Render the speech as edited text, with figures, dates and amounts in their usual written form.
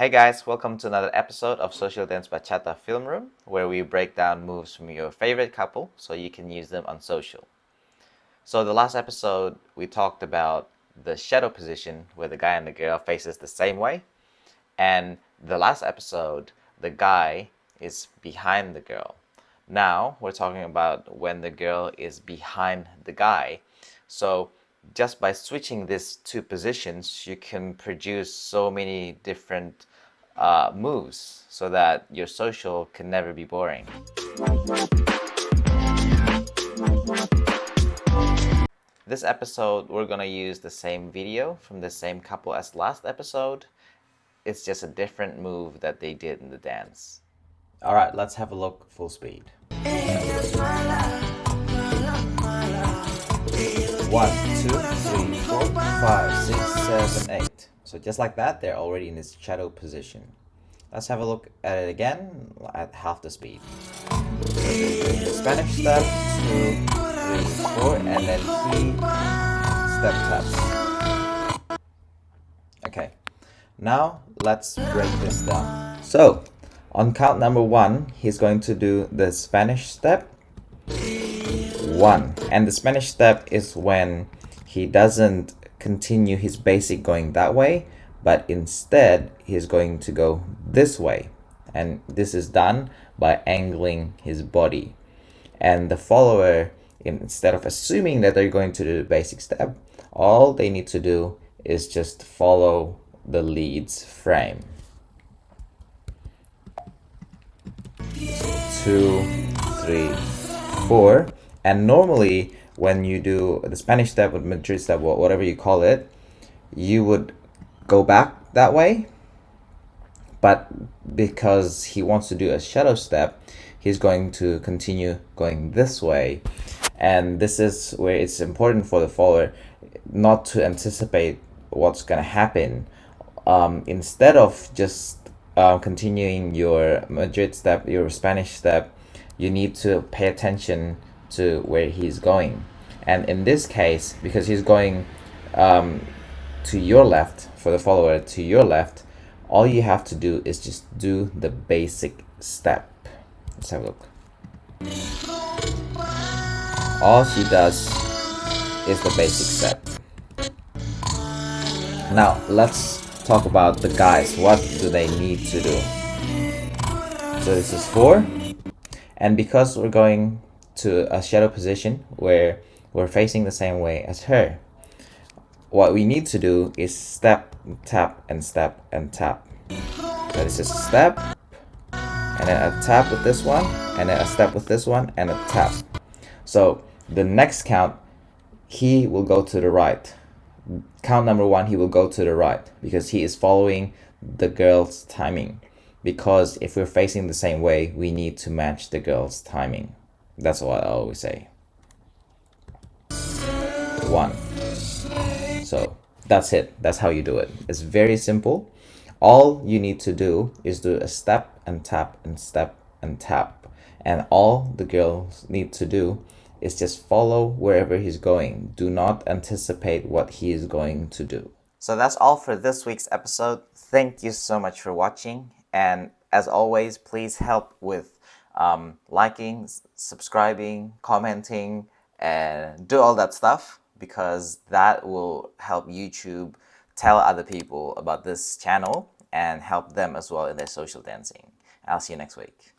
Hey guys, welcome to another episode of Social Dance Bachata Film Room, where we break down moves from your favorite couple so you can use them on social. So the last episode, we talked about the shadow position where the guy and the girl faces the same way. And the last episode, the guy is behind the girl. Now we're talking about when the girl is behind the guy. So just by switching these two positions, you can produce so many different moves so that your social can never be boring. This episode, we're gonna use the same video from the same couple as last episode. It's just a different move that they did in the dance. Alright, let's have a look full speed. 1, 2, 3, 4, 5, 6, 7, 8. So just like that, they're already in this shadow position. Let's have a look at it again at half the speed. The Spanish step, 2, 3, 4, and then he step taps. Okay, now let's break this down. So, on count number 1, he's going to do the Spanish step 1. And the Spanish step is when he doesn't continue his basic going that way, but instead he's going to go this way. And this is done by angling his body. And the follower, instead of assuming that they're going to do the basic step, all they need to do is just follow the lead's frame. 2, 3, 4. And normally when you do the Spanish step or Madrid step, whatever you call it, you would go back that way. But because he wants to do a shadow step, he's going to continue going this way. And this is where it's important for the follower not to anticipate what's going to happen. Instead of just continuing your Madrid step, your Spanish step, you need to pay attention to where he's going. And in this case, because he's going to your left, for the follower to your left, all you have to do is just do the basic step. Let's have a look. All she does is the basic step. Now let's talk about the guys. What do they need to do? So this is 4, and because we're going to a shadow position where we're facing the same way as her, what we need to do is step, tap, and step, and tap. So this is a step, and then a tap with this one, and then a step with this one, and a tap. So the next count, he will go to the right. Count number 1, he will go to the right because he is following the girl's timing. Because if we're facing the same way, we need to match the girl's timing. That's what I always say. 1. So that's it. That's how you do it. It's very simple. All you need to do is do a step and tap and step and tap. And all the girls need to do is just follow wherever he's going. Do not anticipate what he is going to do. So that's all for this week's episode. Thank you so much for watching. And as always, please help with liking, subscribing, commenting, and do all that stuff, because that will help YouTube tell other people about this channel and help them as well in their social dancing. I'll see you next week.